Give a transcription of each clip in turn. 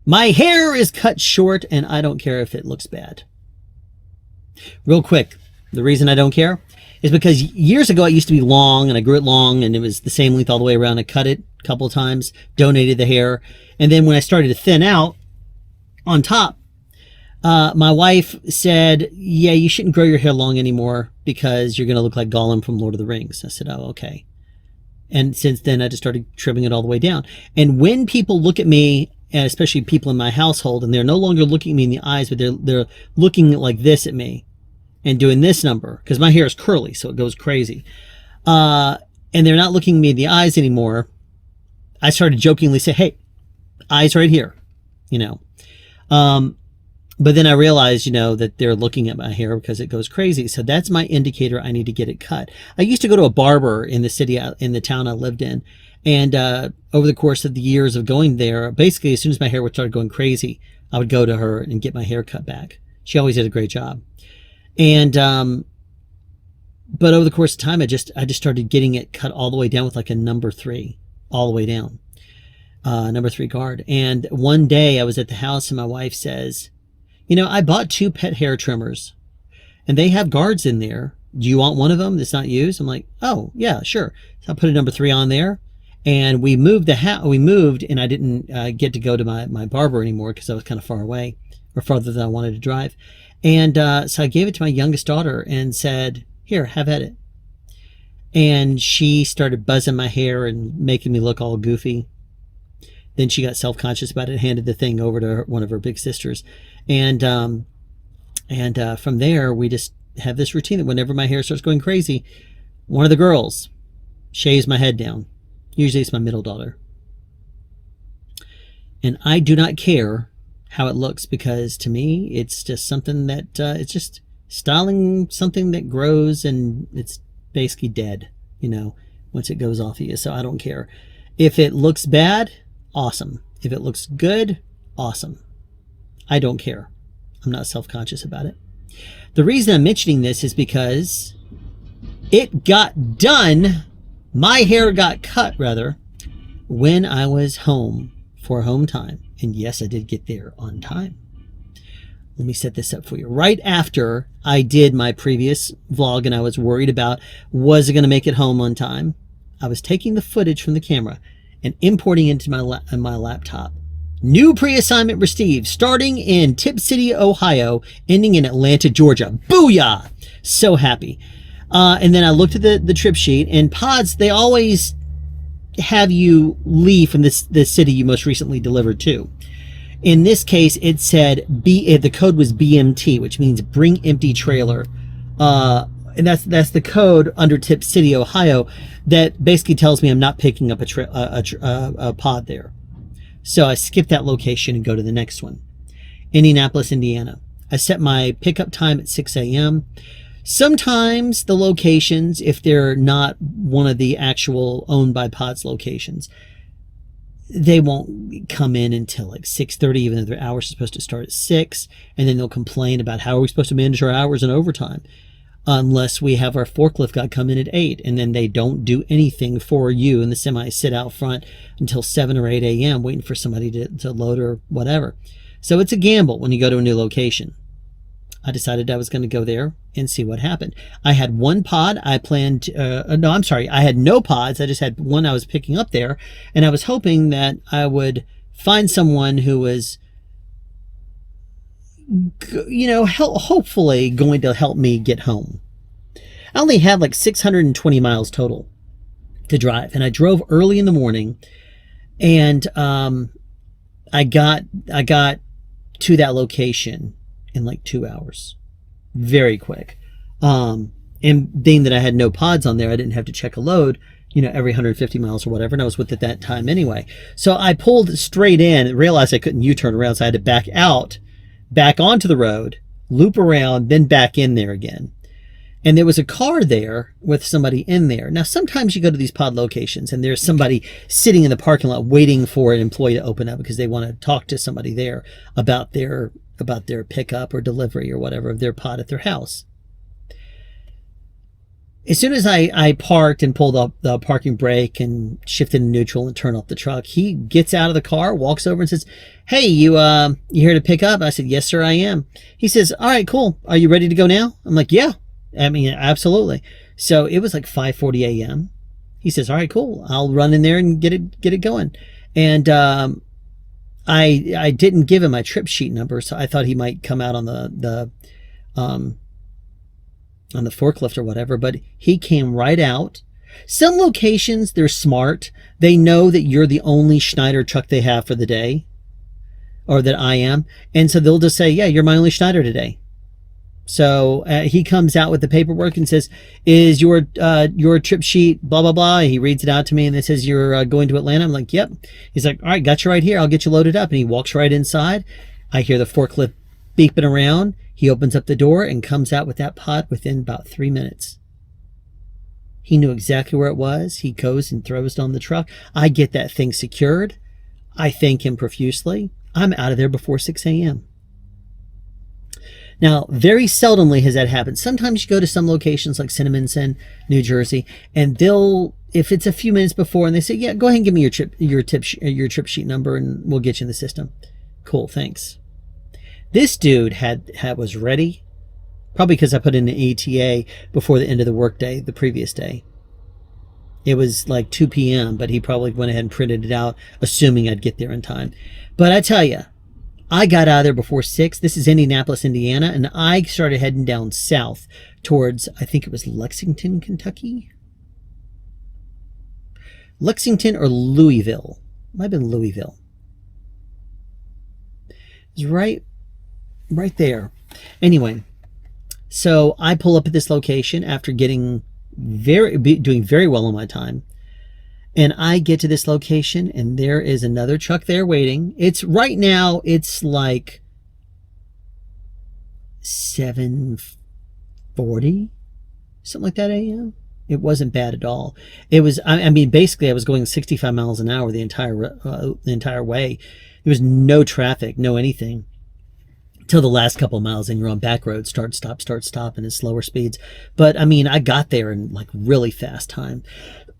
My hair is cut short and I don't care if it looks bad. Real quick, the reason I don't care is because years ago it used to be long and I grew it long and it was the same length all the way around. I cut it a couple of times, donated the hair. And then when I started to thin out on top, my wife said, yeah, you shouldn't grow your hair long anymore because you're going to look like Gollum from Lord of the Rings. I said, oh, okay. And since then I just started trimming it all the way down. And when people look at me, and especially people in my household, and they're no longer looking me in the eyes, but they're looking like this at me and doing this number, because my hair is curly, so it goes crazy. And they're not looking me in the eyes anymore. I started jokingly say, hey, eyes right here, you know. But then I realized, you know, that they're looking at my hair because it goes crazy. So that's my indicator I need to get it cut. I used to go to a barber in the city, in the town I lived in. And over the course of the years of going there, basically as soon as my hair would start going crazy, I would go to her and get my hair cut back. She always did a great job. And but over the course of time, I just started getting it cut all the way down with like a number 3, all the way down, number 3 guard. And one day I was at the house and my wife says, you know, I bought 2 pet hair trimmers and they have guards in there. Do you want one of them that's not used? I'm like, oh yeah, sure. So I put a number 3 on there. And we moved we moved, and I didn't get to go to my barber anymore because I was kind of far away, or farther than I wanted to drive. And so I gave it to my youngest daughter and said, here, have at it. And she started buzzing my hair and making me look all goofy. Then she got self-conscious about it, handed the thing over to one of her big sisters. And from there, we just have this routine that whenever my hair starts going crazy, one of the girls shaves my head down. Usually it's my middle daughter. And I do not care how it looks, because to me, it's just something that, it's just styling something that grows and it's basically dead, you know, once it goes off of you. So I don't care. If it looks bad, awesome. If it looks good, awesome. I don't care. I'm not self-conscious about it. The reason I'm mentioning this is because it got done. My hair got cut, rather, when I was home for home time. And yes, I did get there on time. Let me set this up for you. Right after I did my previous vlog and I was worried about, was I going to make it home on time? I was taking the footage from the camera and importing it into my laptop. New pre-assignment received, starting in Tip City, Ohio, ending in Atlanta, Georgia. Booyah! So happy. And then I looked at the trip sheet, and pods, they always have you leave from the city you most recently delivered to. In this case, it said the code was BMT, which means bring empty trailer. And that's the code under Tip City, Ohio, that basically tells me I'm not picking up a pod there. So I skip that location and go to the next one. Indianapolis, Indiana. I set my pickup time at 6 a.m. Sometimes the locations, if they're not one of the actual owned by pods locations, they won't come in until like 6:30, even though their hours are supposed to start at 6. And then they'll complain about how are we supposed to manage our hours and overtime, unless we have our forklift guy come in at 8, and then they don't do anything for you, and the semis sit out front until 7 or 8 a.m. waiting for somebody to load or whatever. So it's a gamble when you go to a new location. I decided I was going to go there and see what happened. I had one pod. I planned, I had no pods. I just had one I was picking up there, and I was hoping that I would find someone who was, you know, hopefully going to help me get home. I only had like 620 miles total to drive, and I drove early in the morning, and I got to that location in like 2 hours, very quick. And being that I had no pods on there, I didn't have to check a load, you know, every 150 miles or whatever, and I was with it that time anyway. So I pulled straight in and realized I couldn't U-turn around, so I had to back out, back onto the road, loop around, then back in there again. And there was a car there with somebody in there. Now, sometimes you go to these pod locations and there's somebody sitting in the parking lot waiting for an employee to open up because they want to talk to somebody there about their pickup or delivery or whatever of their pod at their house. As soon as I parked and pulled up the parking brake and shifted to neutral and turned off the truck, he gets out of the car, walks over and says, "Hey, you here to pick up?" I said, "Yes, sir, I am." He says, "All right, cool. Are you ready to go now?" I'm like, "Yeah." I mean, absolutely. So it was like 5:40 a.m. He says, "All right, cool. I'll run in there and get it going." And I didn't give him my trip sheet number, so I thought he might come out on the forklift or whatever, but he came right out. Some locations, they're smart. They know that you're the only Schneider truck they have for the day, or that I am. And so they'll just say, "Yeah, you're my only Schneider today." So he comes out with the paperwork and says, "Is your trip sheet blah, blah, blah?" He reads it out to me and it says, "You're going to Atlanta." I'm like, "Yep." He's like, "All right, got you right here. I'll get you loaded up." And he walks right inside. I hear the forklift beeping around. He opens up the door and comes out with that pod within about 3 minutes. He knew exactly where it was. He goes and throws it on the truck. I get that thing secured. I thank him profusely. I'm out of there before 6 a.m. Now, very seldomly has that happened. Sometimes you go to some locations like Cinnaminson, New Jersey, and they'll, if it's a few minutes before, and they say, "Yeah, go ahead and give me your trip sheet number, and we'll get you in the system." Cool, thanks. This dude was ready, probably because I put in an ETA before the end of the workday the previous day. It was like 2 p.m., but he probably went ahead and printed it out, assuming I'd get there in time. But I tell you, I got out of there before 6. This is Indianapolis, Indiana, and I started heading down south towards, I think it was Lexington, Kentucky? Lexington or Louisville. Might have been Louisville. It was right there. Anyway, so I pull up at this location after doing very well on my time. And I get to this location and there is another truck there waiting. It's right now, it's like 7:40, something like that a.m. It wasn't bad at all. It was, I mean, basically I was going 65 miles an hour the entire way. There was no traffic, no anything. Till the last couple of miles and you're on back roads, start, stop, and at slower speeds. But I mean, I got there in like really fast time.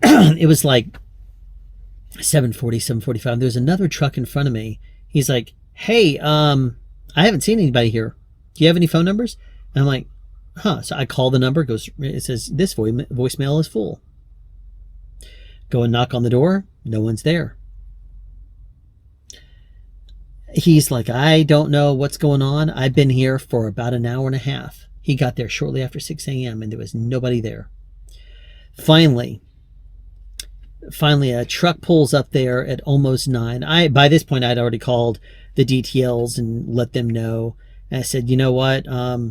It was like 7:40, 7:45. There's another truck in front of me. He's like, "Hey, I haven't seen anybody here. Do you have any phone numbers?" And I'm like, "Huh." So I call the number. It says, "This voicemail is full." Go and knock on the door. No one's there. He's like, "I don't know what's going on. I've been here for about an hour and a half." He got there shortly after 6 a.m. and there was nobody there. Finally, a truck pulls up there at almost 9. By this point, I'd already called the DTLs and let them know. And I said, "You know what? I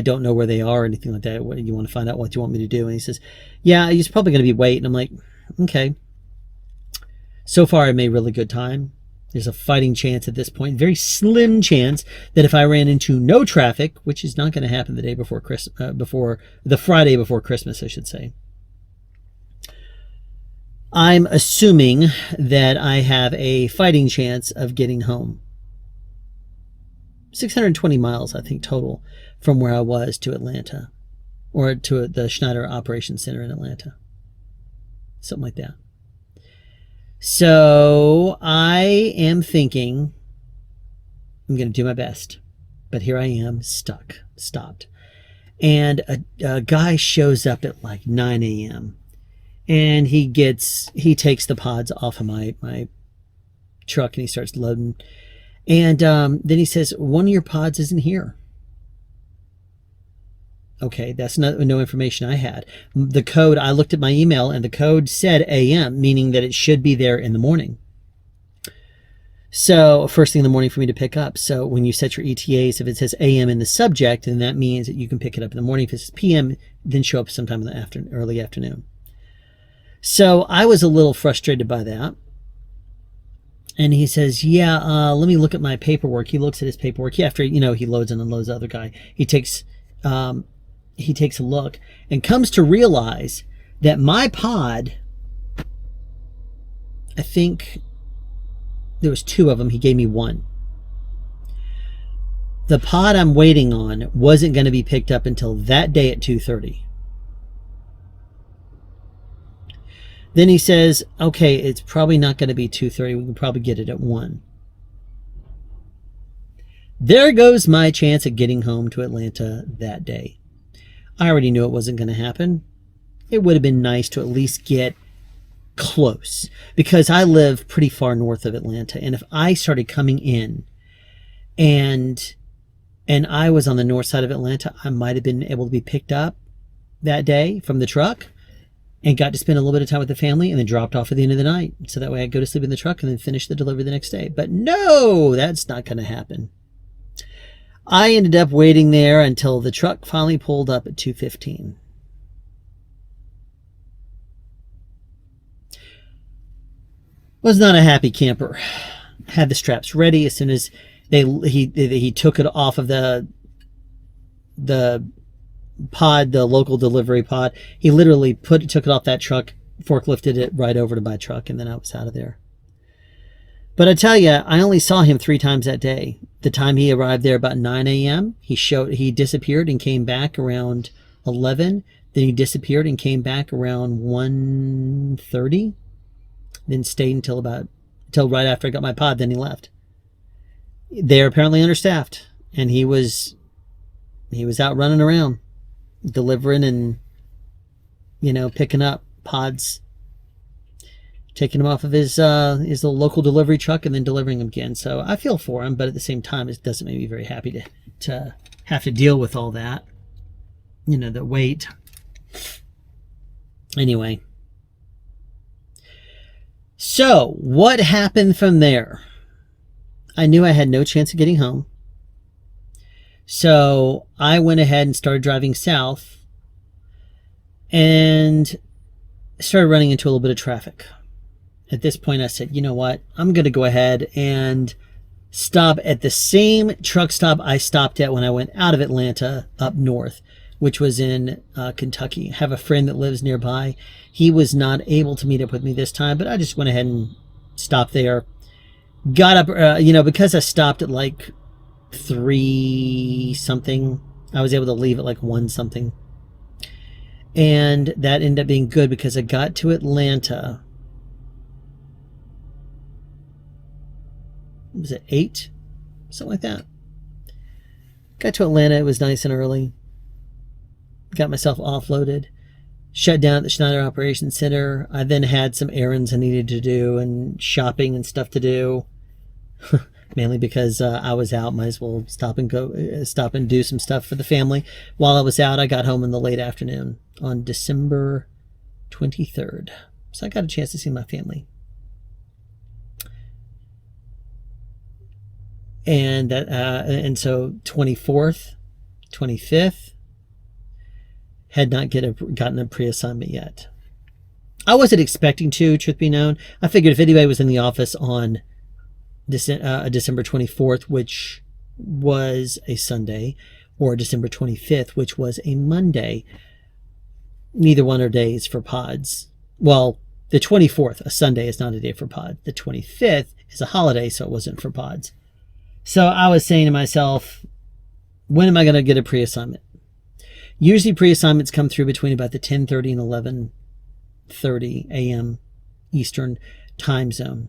don't know where they are or anything like that. What, you want to find out what you want me to do?" And he says, "Yeah, he's probably going to be waiting." I'm like, "Okay." So far, I made really good time. There's a fighting chance at this point, very slim chance, that if I ran into no traffic, which is not going to happen the day before the Friday before Christmas, I should say. I'm assuming that I have a fighting chance of getting home. 620 miles, I think, total from where I was to Atlanta, or to the Schneider Operations Center in Atlanta. Something like that. So I am thinking I'm going to do my best, but here I am stopped. And a guy shows up at like 9 a.m. and he takes the pods off of my truck and he starts loading. And then he says, "One of your pods isn't here." Okay, that's no information I had. The code, I looked at my email and the code said AM, meaning that it should be there in the morning. So first thing in the morning for me to pick up. So when you set your ETAs, if it says AM in the subject, then that means that you can pick it up in the morning. If it says PM, then show up sometime in the early afternoon. So I was a little frustrated by that. And he says, "Yeah, let me look at my paperwork." He looks at his paperwork. After, he loads and unloads the other guy. He takes a look and comes to realize that my pod, I think there was 2 of them. He gave me 1. The pod I'm waiting on wasn't going to be picked up until that day at 2:30. Then he says, okay, it's probably not going to be 2:30. We can probably get it at 1. There goes my chance of getting home to Atlanta that day. I already knew it wasn't going to happen. It would have been nice to at least get close, because I live pretty far north of Atlanta. And if I started coming in and I was on the north side of Atlanta, I might have been able to be picked up that day from the truck and got to spend a little bit of time with the family and then dropped off at the end of the night. So that way I'd go to sleep in the truck and then finish the delivery the next day. But no, that's not going to happen. I ended up waiting there until the truck finally pulled up at 2:15. Was not a happy camper. Had the straps ready as soon as he took it off of the pod, the local delivery pod. He literally took it off that truck, forklifted it right over to my truck, and then I was out of there. But I tell you, I only saw him 3 times that day. The time he arrived there about 9 a.m., he disappeared and came back around 11. Then he disappeared and came back around 1:30. Then stayed until right after I got my pod. Then he left. They're apparently understaffed, and he was out running around, delivering and picking up pods, taking them off of his little local delivery truck and then delivering them again. So I feel for him, but at the same time, it doesn't make me very happy to have to deal with all that, the wait. Anyway, so what happened from there? I knew I had no chance of getting home. So I went ahead and started driving south and started running into a little bit of traffic. At this point, I said, you know what? I'm going to go ahead and stop at the same truck stop I stopped at when I went out of Atlanta up north, which was in Kentucky. I have a friend that lives nearby. He was not able to meet up with me this time, but I just went ahead and stopped there. Got up, because I stopped at like 3 something, I was able to leave at like 1 something. And that ended up being good because I got to Atlanta. Was it 8? Something like that. Got to Atlanta. It was nice and early. Got myself offloaded. Shut down at the Schneider Operations Center. I then had some errands I needed to do and shopping and stuff to do. Mainly because I was out. Might as well stop and do some stuff for the family. While I was out, I got home in the late afternoon on December 23rd. So I got a chance to see my family. And so 24th, 25th, had not gotten a pre-assignment yet. I wasn't expecting to, truth be known. I figured if anybody was in the office on December 24th, which was a Sunday, or December 25th, which was a Monday, neither one are days for pods. Well, the 24th, a Sunday, is not a day for pod. The 25th is a holiday, so it wasn't for pods. So I was saying to myself, when am I going to get a pre-assignment? Usually pre-assignments come through between about the 10:30 and 11:30 a.m. Eastern time zone.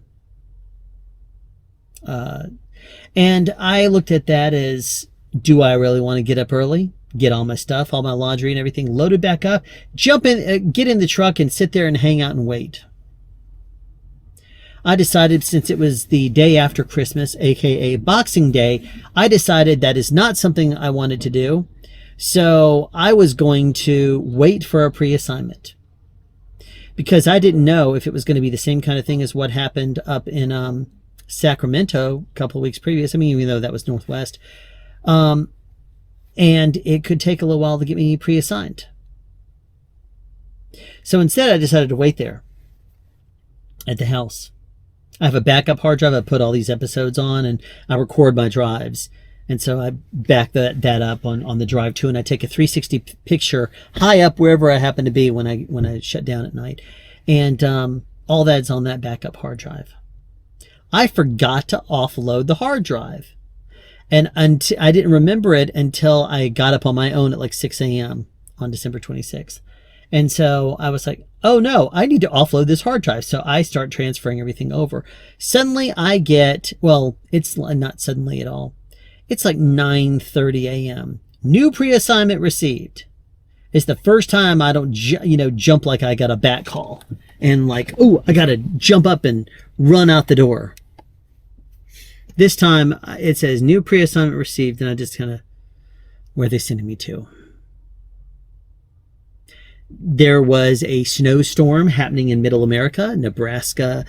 And I looked at that as, do I really want to get up early, get all my stuff, all my laundry and everything loaded back up, jump in, get in the truck and sit there and hang out and wait? I decided, since it was the day after Christmas, aka Boxing Day, I decided that is not something I wanted to do. So I was going to wait for a pre-assignment, because I didn't know if it was going to be the same kind of thing as what happened up in Sacramento a couple of weeks previous. I mean, even though that was Northwest. And it could take a little while to get me pre-assigned. So instead, I decided to wait there at the house. I have a backup hard drive I put all these episodes on, and I record my drives. And so I back that up on the drive too, and I take a 360 picture high up wherever I happen to be when I shut down at night. And all that's on that backup hard drive. I forgot to offload the hard drive. And I didn't remember it until I got up on my own at like 6 a.m. on December 26th. And so I was like, oh no, I need to offload this hard drive. So I start transferring everything over. Suddenly I get, well, it's not suddenly at all. It's like 9:30 a.m. New pre-assignment received. It's the first time I don't, jump like I got a bat call and like, oh, I got to jump up and run out the door. This time it says new pre-assignment received, and I just kind of, where are they sending me to? There was a snowstorm happening in Middle America, Nebraska,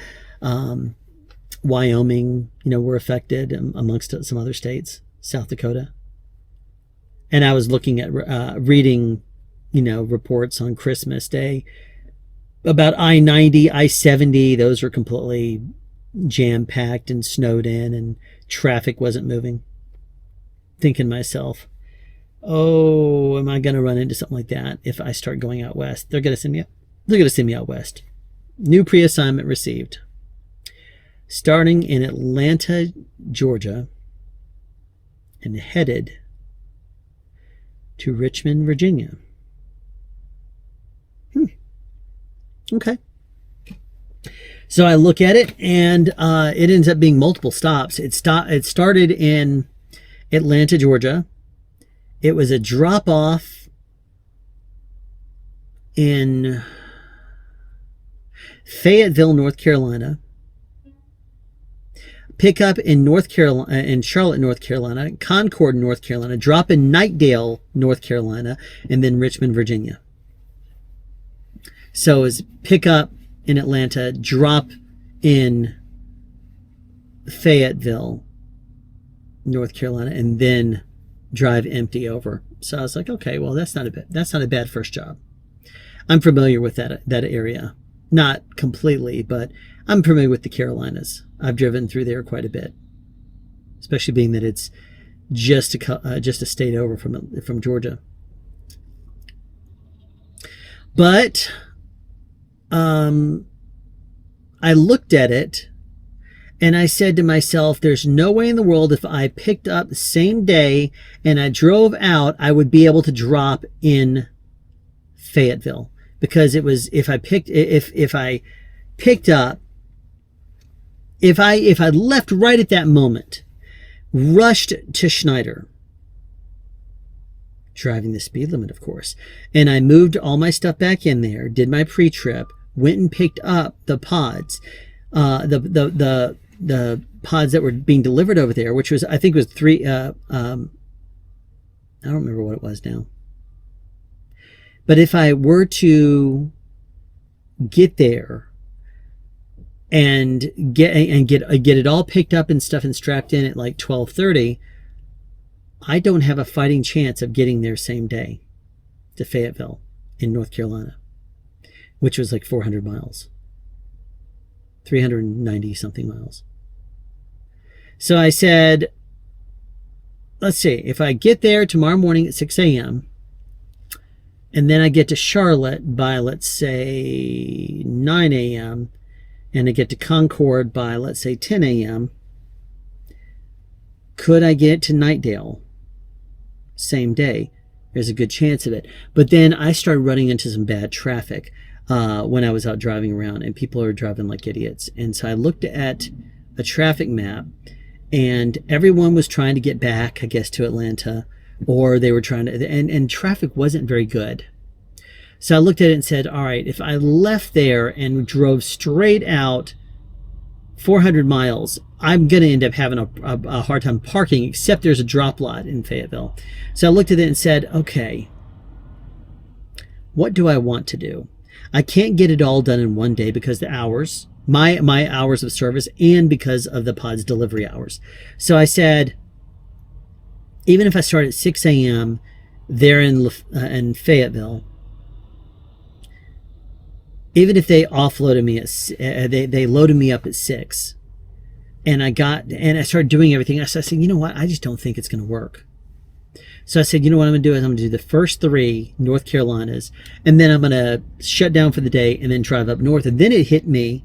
Wyoming, were affected, amongst some other states, South Dakota. And I was looking at, reading, reports on Christmas Day about I-90, I-70. Those were completely jam-packed and snowed in, and traffic wasn't moving. Thinking to myself, oh, am I going to run into something like that if I start going out west? They're going to send me out west. New pre-assignment received. Starting in Atlanta, Georgia, and headed to Richmond, Virginia. Okay. So I look at it, and it ends up being multiple stops. It started in Atlanta, Georgia. It was a drop-off in Fayetteville, North Carolina. Pickup in North Carolina, in Charlotte, North Carolina. Concord, North Carolina. Drop in Knightdale, North Carolina, and then Richmond, Virginia. So it was pickup in Atlanta, drop in Fayetteville, North Carolina, and then drive empty over. So I was like, okay, well, that's not a bad first job. I'm familiar with that area, not completely, but I'm familiar with the Carolinas. I've driven through there quite a bit, especially being that it's just a state over from Georgia. But I looked at it and I said to myself, there's no way in the world if I picked up the same day and I drove out, I would be able to drop in Fayetteville, because it was, if I left right at that moment, rushed to Schneider, driving the speed limit, of course, and I moved all my stuff back in there, did my pre-trip, went and picked up the pods, the pods that were being delivered over there, which was, I think was three, I don't remember what it was now. But if I were to get there and get it all picked up and stuff and strapped in at like 12:30, I don't have a fighting chance of getting there same day to Fayetteville in North Carolina, which was like 400 miles, 390 something miles. So I said, let's see, if I get there tomorrow morning at 6 a.m. and then I get to Charlotte by, let's say, 9 a.m. and I get to Concord by, let's say, 10 a.m., could I get to Knightdale same day? There's a good chance of it. But then I started running into some bad traffic when I was out driving around, and people are driving like idiots. And so I looked at a traffic map, and everyone was trying to get back, I guess, to Atlanta, or they were trying to, and traffic wasn't very good. So I looked at it and said, all right, if I left there and drove straight out 400 miles, I'm going to end up having a hard time parking, except there's a drop lot in Fayetteville. So I looked at it and said, okay, what do I want to do? I can't get it all done in one day because the hours, my hours of service, and because of the pod's delivery hours. So I said, even if I start at 6 a.m. there in Fayetteville, even if they offloaded me they loaded me up at 6, and I started doing everything, I said, you know what? I just don't think it's going to work. So I said, you know what I'm going to do is I'm going to do the first 3 North Carolinas, and then I'm going to shut down for the day and then drive up north. And then it hit me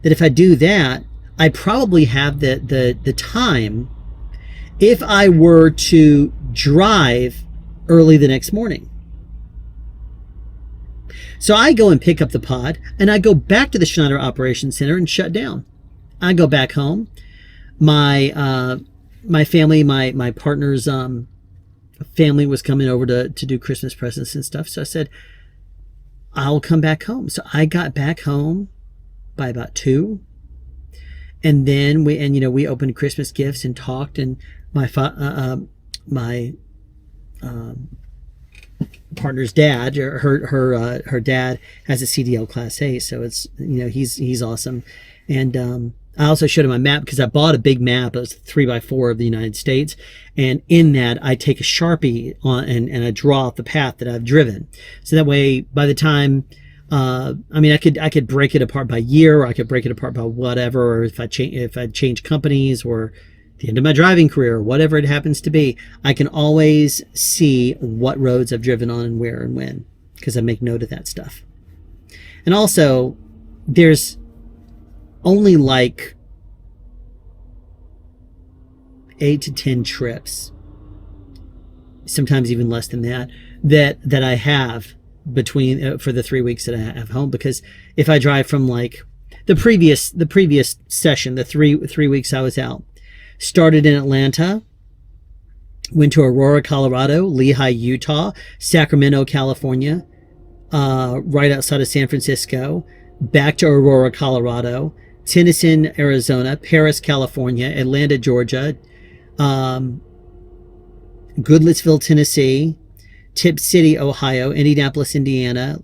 that if I do that, I probably have the time if I were to drive early the next morning. So I go and pick up the pod, and I go back to the Schneider Operations Center and shut down. I go back home. My family, my partner's family was coming over to do Christmas presents and stuff. So I said, I'll come back home. So I got back home by about 2. And then we opened Christmas gifts and talked, and my partner's dad, or her dad, has a CDL Class A, so it's he's awesome. And I also showed him my map, because I bought a big map. It was 3x4 of the United States, and in that I take a Sharpie on and I draw out the path that I've driven, so that way by the time I could break it apart by year, or I could break it apart by whatever, or if I change companies, or the end of my driving career, or whatever it happens to be, I can always see what roads I've driven on and where and when, because I make note of that stuff. And also, there's only like 8 to 10 trips, sometimes even less than that I have between for the 3 weeks that I have home. Because if I drive from like the previous session, the three weeks I was out, started in Atlanta, went to Aurora, Colorado, Lehigh, Utah, Sacramento, California, right outside of San Francisco, back to Aurora, Colorado, Tennyson, Arizona, Paris, California, Atlanta, Georgia, Goodlettsville, Tennessee, Tip City, Ohio, Indianapolis, Indiana,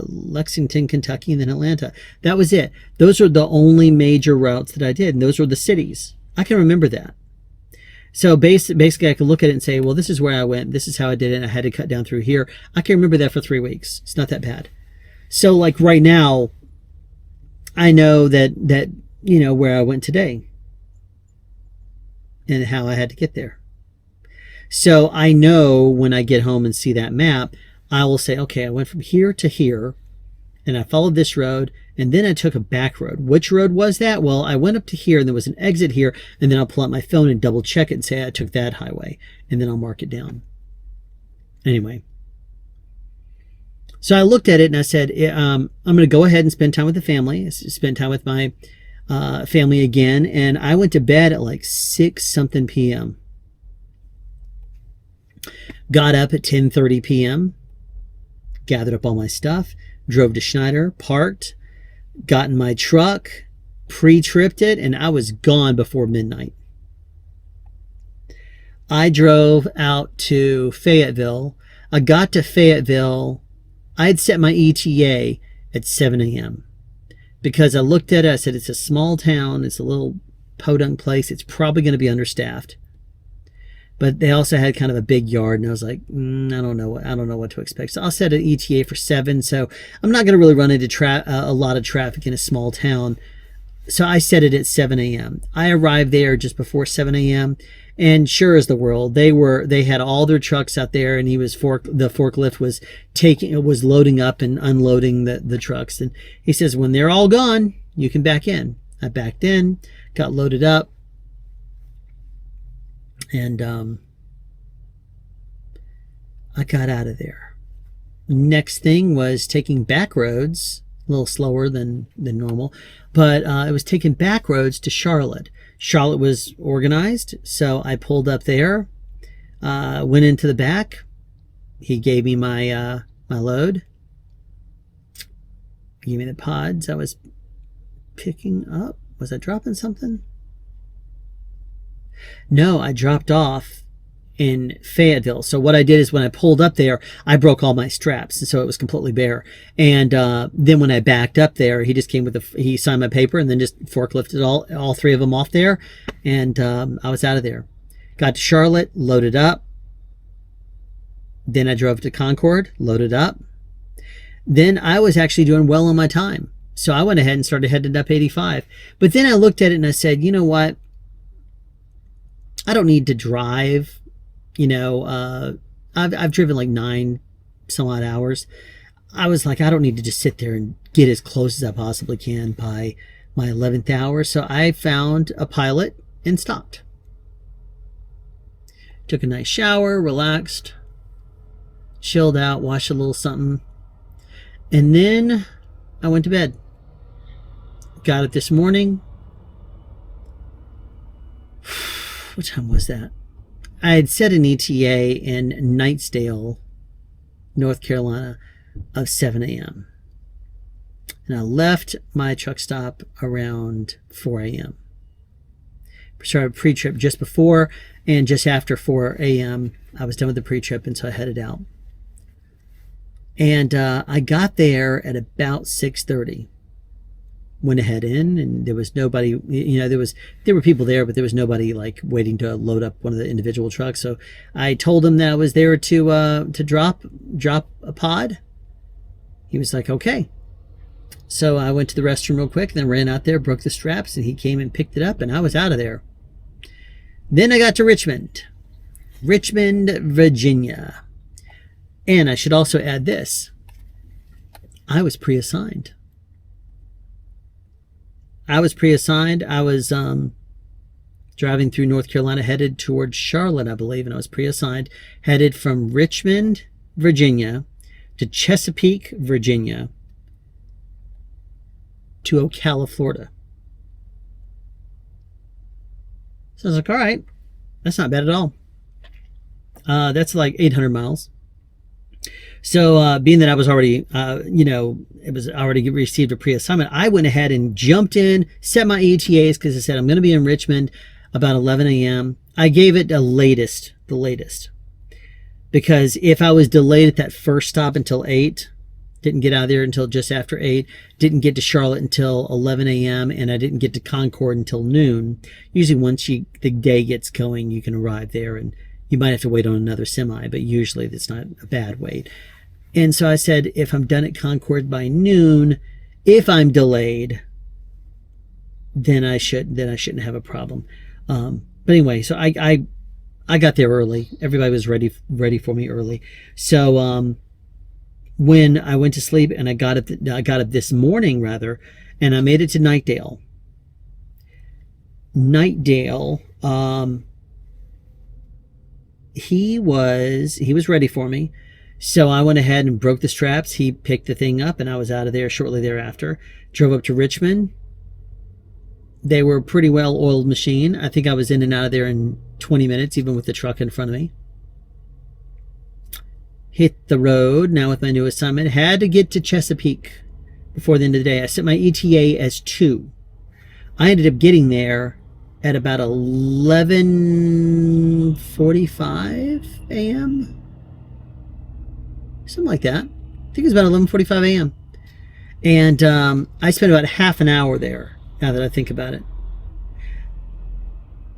Lexington, Kentucky, and then Atlanta. That was it. Those are the only major routes that I did, and those were the cities. I can remember that. So basically, I could look at it and say, well, this is where I went. This is how I did it. And I had to cut down through here. I can remember that for 3 weeks. It's not that bad. So like right now, I know that where I went today and how I had to get there. So I know when I get home and see that map, I will say, okay, I went from here to here, and I followed this road, and then I took a back road. Which road was that? Well, I went up to here, and there was an exit here, and then I'll pull out my phone and double check it and say I took that highway, and then I'll mark it down. Anyway, so I looked at it and I said, I'm going to go ahead and spend time with the family, spend time with my family again, and I went to bed at like 6-something p.m. Got up at 10:30 p.m., gathered up all my stuff, drove to Schneider, parked, got in my truck, pre-tripped it, and I was gone before midnight. I drove out to Fayetteville. I got to Fayetteville. I had set my ETA at 7 a.m. because I looked at it. I said, it's a small town. It's a little podunk place. It's probably going to be understaffed. But they also had kind of a big yard, and I was like, I don't know what to expect. So I'll set an ETA for 7. So I'm not going to really run into a lot of traffic in a small town. So I set it at 7 a.m. I arrived there just before 7 a.m. And sure as the world, they had all their trucks out there, and the forklift was loading up and unloading the trucks. And he says, when they're all gone, you can back in. I backed in, got loaded up. And I got out of there. Next thing was taking back roads, a little slower than normal, but it was taking back roads to Charlotte. Charlotte was organized, so I pulled up there, went into the back. He gave me my load. He gave me the pods I was picking up. Was I dropping something? No, I dropped off in Fayetteville. So what I did is when I pulled up there, I broke all my straps, and so it was completely bare. And then when I backed up there, he just came he signed my paper and then just forklifted all 3 of them off there, and I was out of there. Got to Charlotte, loaded up. Then I drove to Concord, loaded up. Then I was actually doing well on my time, so I went ahead and started heading up 85. But then I looked at it and I said, you know what? I don't need to drive, I've driven like 9 some odd hours. I was like, I don't need to just sit there and get as close as I possibly can by my 11th hour. So I found a pilot and stopped. Took a nice shower, relaxed, chilled out, watched a little something. And then I went to bed. Got up this morning. What time was that? I had set an ETA in Knightsdale, North Carolina, of 7 a.m. And I left my truck stop around 4 a.m. Started pre-trip just before and just after 4 a.m. I was done with the pre-trip, and so I headed out. And I got there at about 6:30. Went ahead in, and there was nobody. You know, there were people there, but there was nobody like waiting to load up one of the individual trucks. So I told him that I was there to drop a pod. He was like, okay. So I went to the restroom real quick, then ran out there, broke the straps, and he came and picked it up, and I was out of there. Then I got to Richmond, Virginia. And I should also add this. I was pre-assigned. I was driving through North Carolina, headed towards Charlotte, I believe, and I was pre-assigned, headed from Richmond, Virginia, to Chesapeake, Virginia, to Ocala, Florida. So I was like, all right, that's not bad at all. That's like 800 miles. So being that I was already, it was already received a pre-assignment, I went ahead and jumped in, set my ETAs, because I said I'm going to be in Richmond about 11 a.m. I gave it the latest, because if I was delayed at that first stop until 8, didn't get out of there until just after 8, didn't get to Charlotte until 11 a.m., and I didn't get to Concord until noon. Usually once the day gets going, you can arrive there, and you might have to wait on another semi, but usually that's not a bad wait. And so I said, if I'm done at Concord by noon, if I'm delayed, then I shouldn't have a problem. But anyway, so I got there early. Everybody was ready for me early. So when I went to sleep and I got up this morning rather, and I made it to Knightsdale. He was ready for me. So I went ahead and broke the straps. He picked the thing up, and I was out of there shortly thereafter. Drove up to Richmond. They were a pretty well-oiled machine. I think I was in and out of there in 20 minutes, even with the truck in front of me. Hit the road now with my new assignment. Had to get to Chesapeake before the end of the day. I set my ETA as 2. I ended up getting there at about 11:45 a.m. Something like that. I think it was about 11:45 a.m. And I spent about half an hour there, now that I think about it.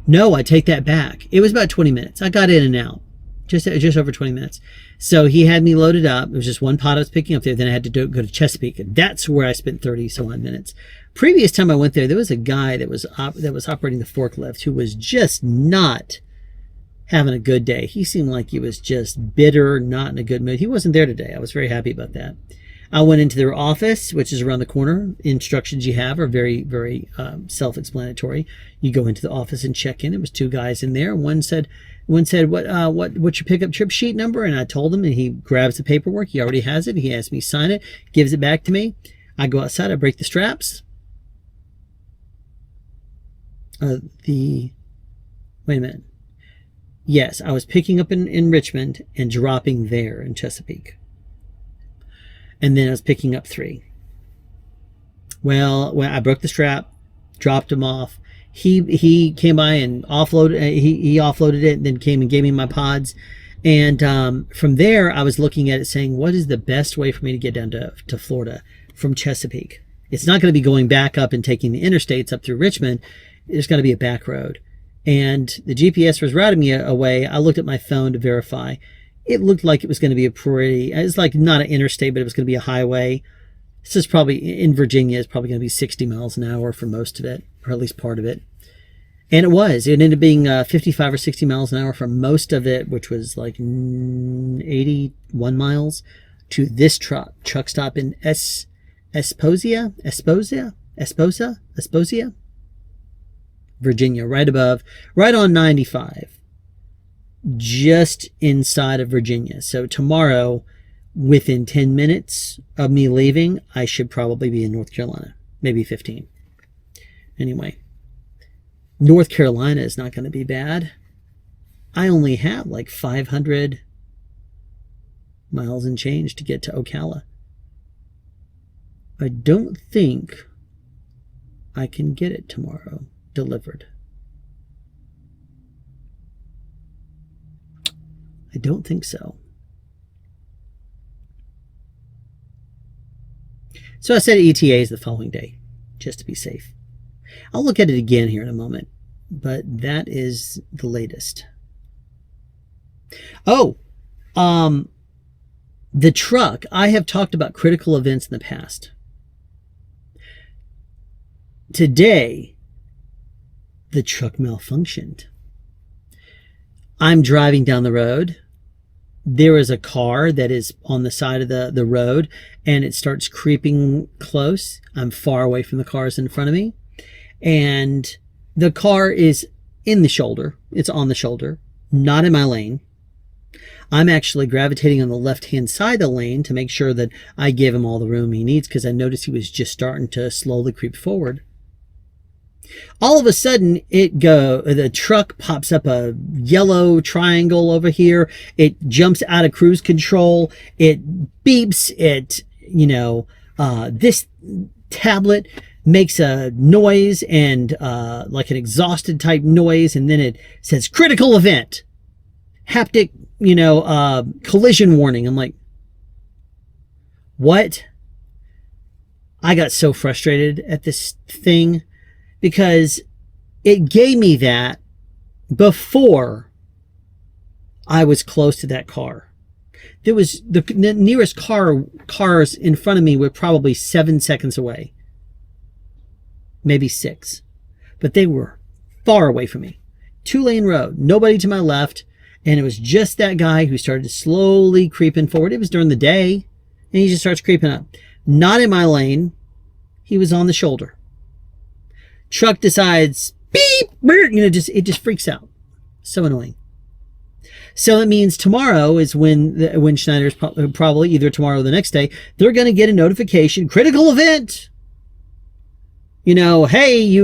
No, I take that back. It was about 20 minutes. I got in and out. Just over 20 minutes. So he had me loaded up. It was just one pot I was picking up there. Then I had to go to Chesapeake. And that's where I spent 30-some-odd minutes. Previous time I went there was a guy that was operating the forklift who was just not having a good day. He seemed like he was just bitter, not in a good mood. He wasn't there today. I was very happy about that. I went into their office, which is around the corner. Instructions you have are very, very self-explanatory. You go into the office and check in. There was 2 guys in there. One said, what's your pickup trip sheet number? And I told him, and he grabs the paperwork. He already has it. He has me sign it, gives it back to me. I go outside. I break the straps. Wait a minute. Yes, I was picking up in Richmond and dropping there in Chesapeake. And then I was picking up 3. Well, when I broke the strap, dropped him off. He came by and offloaded. He offloaded it, and then came and gave me my pods. And from there, I was looking at it, saying, "What is the best way for me to get down to Florida from Chesapeake? It's not going to be going back up and taking the interstates up through Richmond. There's got to be a back road." And the GPS was routing me away. I looked at my phone to verify. It looked like it was going to be it's like not an interstate, but it was going to be a highway. This is probably, in Virginia, it's probably going to be 60 miles an hour for most of it, or at least part of it. And it was. It ended up being 55 or 60 miles an hour for most of it, which was like 81 miles, to this truck stop in Esposa, Virginia, right on 95. just inside of Virginia. So tomorrow, within 10 minutes of me leaving, I should probably be in North Carolina, maybe 15. Anyway, North Carolina is not going to be bad. I only have like 500 miles and change to get to Ocala. I don't think I can get it tomorrow delivered. I don't think so. So I said ETA is the following day, just to be safe. I'll look at it again here in a moment, but that is the latest. Oh, the truck. I have talked about critical events in the past. Today, the truck malfunctioned. I'm driving down the road. There is a car that is on the side of the road, and it starts creeping close. I'm far away from the cars in front of me, and the car is in the shoulder. It's on the shoulder, not in my lane. I'm actually gravitating on the left-hand side of the lane to make sure that I give him all the room he needs, because I noticed he was just starting to slowly creep forward. All of a sudden, the truck pops up a yellow triangle over here. It jumps out of cruise control. It beeps. This tablet makes a noise and like an exhausted type noise, and then it says critical event, haptic, collision warning. I'm like, what? I got so frustrated at this thing, because it gave me that before I was close to that car. There was the nearest cars in front of me were probably 7 seconds away, maybe 6, but they were far away from me. 2-lane road, nobody to my left, and it was just that guy who started slowly creeping forward. It was during the day, and he just starts creeping up. Not in my lane. He was on the shoulder. Truck decides, beep, it just freaks out. So annoying. So it means tomorrow is when Schneider's probably either tomorrow or the next day, they're going to get a notification, critical event. Hey,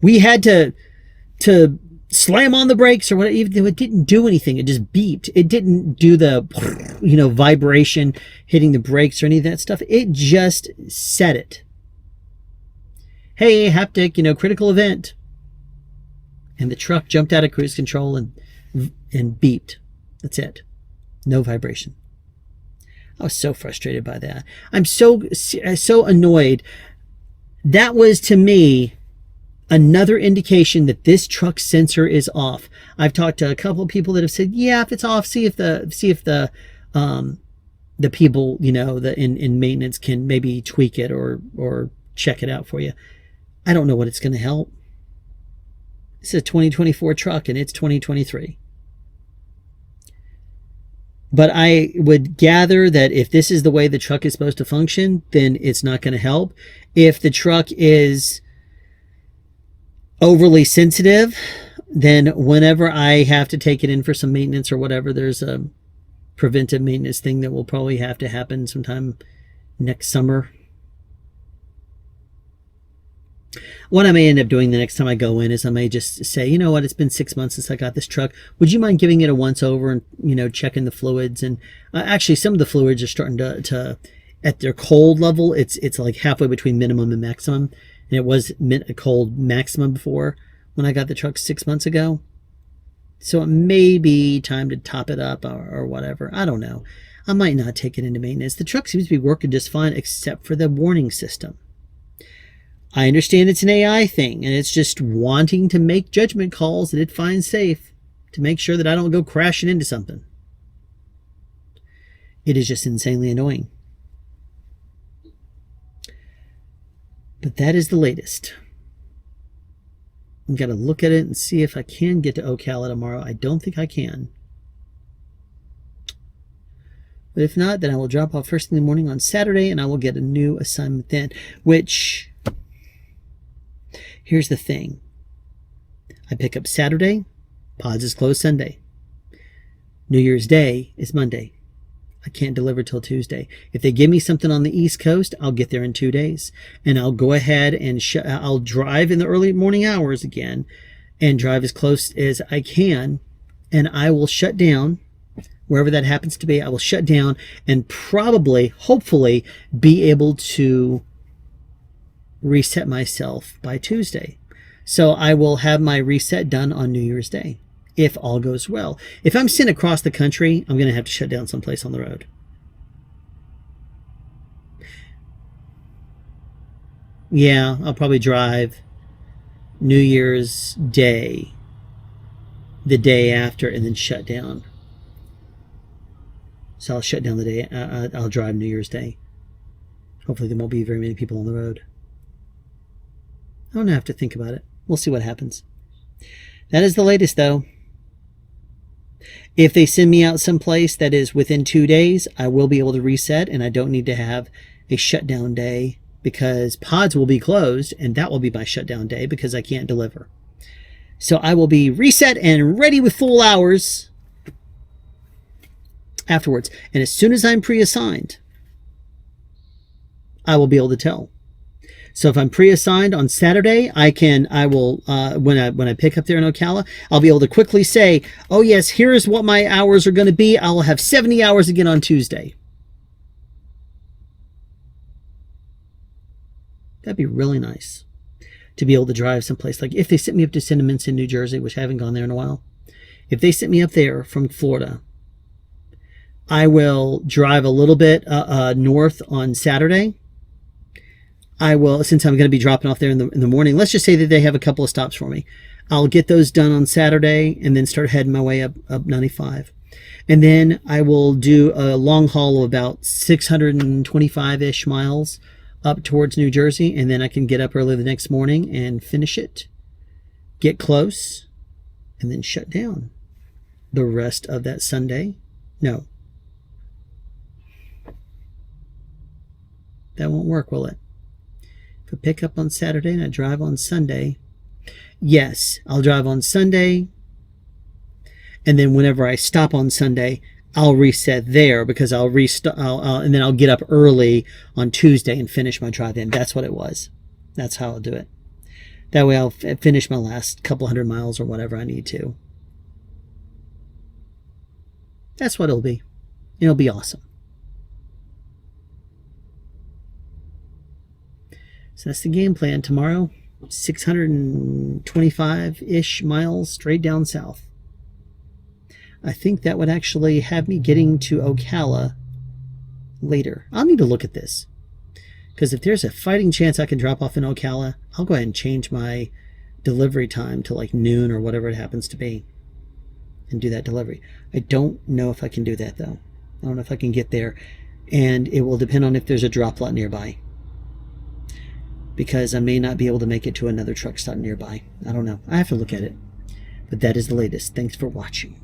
we had to slam on the brakes or whatever. It didn't do anything. It just beeped. It didn't do the, vibration hitting the brakes or any of that stuff. It just said it. Hey, haptic, critical event. And the truck jumped out of cruise control and beeped. That's it. No vibration. I was so frustrated by that. I'm so annoyed. That was, to me, another indication that this truck sensor is off. I've talked to a couple of people that have said, yeah, if it's off, see if the people, in maintenance can maybe tweak it or check it out for you. I don't know what it's going to help. It's a 2024 truck and it's 2023. But I would gather that if this is the way the truck is supposed to function, then it's not going to help. If the truck is overly sensitive, then whenever I have to take it in for some maintenance or whatever, there's a preventive maintenance thing that will probably have to happen sometime next summer. What I may end up doing the next time I go in is I may just say, you know what, it's been 6 months since I got this truck. Would you mind giving it a once over and, checking the fluids? And actually, some of the fluids are starting to at their cold level, it's like halfway between minimum and maximum. And it was a cold maximum before when I got the truck 6 months ago. So it may be time to top it up or whatever. I don't know. I might not take it into maintenance. The truck seems to be working just fine except for the warning system. I understand it's an AI thing, and it's just wanting to make judgment calls that it finds safe to make sure that I don't go crashing into something. It is just insanely annoying. But that is the latest. I've got to look at it and see if I can get to Ocala tomorrow. I don't think I can. But if not, then I will drop off first thing in the morning on Saturday, and I will get a new assignment then, which... Here's the thing. I pick up Saturday, Pods is closed Sunday. New Year's Day is Monday. I can't deliver till Tuesday. If they give me something on the East Coast, I'll get there in 2 days. And I'll go ahead and I'll drive in the early morning hours again and drive as close as I can. And I will shut down wherever that happens to be. I will shut down and probably, hopefully, be able to reset myself by Tuesday. So I will have my reset done on New Year's Day, if all goes well. If I'm sent across the country, I'm going to have to shut down someplace on the road. Yeah, I'll probably drive New Year's Day, the day after, and then shut down. So I'll shut down the day. I'll drive New Year's Day. Hopefully there won't be very many people on the road. I don't have to think about it. We'll see what happens. That is the latest, though. If they send me out someplace that is within 2 days, I will be able to reset, and I don't need to have a shutdown day because pods will be closed, and that will be my shutdown day because I can't deliver. So I will be reset and ready with full hours afterwards. And as soon as I'm pre-assigned, I will be able to tell. So if I'm pre-assigned on Saturday, I will when I pick up there in Ocala, I'll be able to quickly say, oh yes, here's what my hours are going to be. I'll have 70 hours again on Tuesday. That'd be really nice to be able to drive someplace. Like if they sent me up to Cinnaminson, New Jersey, which I haven't gone there in a while. If they sent me up there from Florida, I will drive a little bit north on Saturday. I will, since I'm going to be dropping off there in the morning, let's just say that they have a couple of stops for me. I'll get those done on Saturday and then start heading my way up 95. And then I will do a long haul of about 625-ish miles up towards New Jersey. And then I can get up early the next morning and finish it, get close, and then shut down the rest of that Sunday. No. That won't work, will it? If I pick up on Saturday and I drive on Sunday, yes, I'll drive on Sunday. And then whenever I stop on Sunday, I'll reset there because I'll and then I'll get up early on Tuesday and finish my drive in. That's what it was. That's how I'll do it. That way I'll finish my last couple hundred miles or whatever I need to. That's what it'll be. It'll be awesome. So that's the game plan tomorrow. 625-ish miles straight down south. I think that would actually have me getting to Ocala later. I'll need to look at this. Because if there's a fighting chance I can drop off in Ocala, I'll go ahead and change my delivery time to like noon or whatever it happens to be. And do that delivery. I don't know if I can do that though. I don't know if I can get there. And it will depend on if there's a drop lot nearby. Because I may not be able to make it to another truck stop nearby. I don't know. I have to look at it. But that is the latest. Thanks for watching.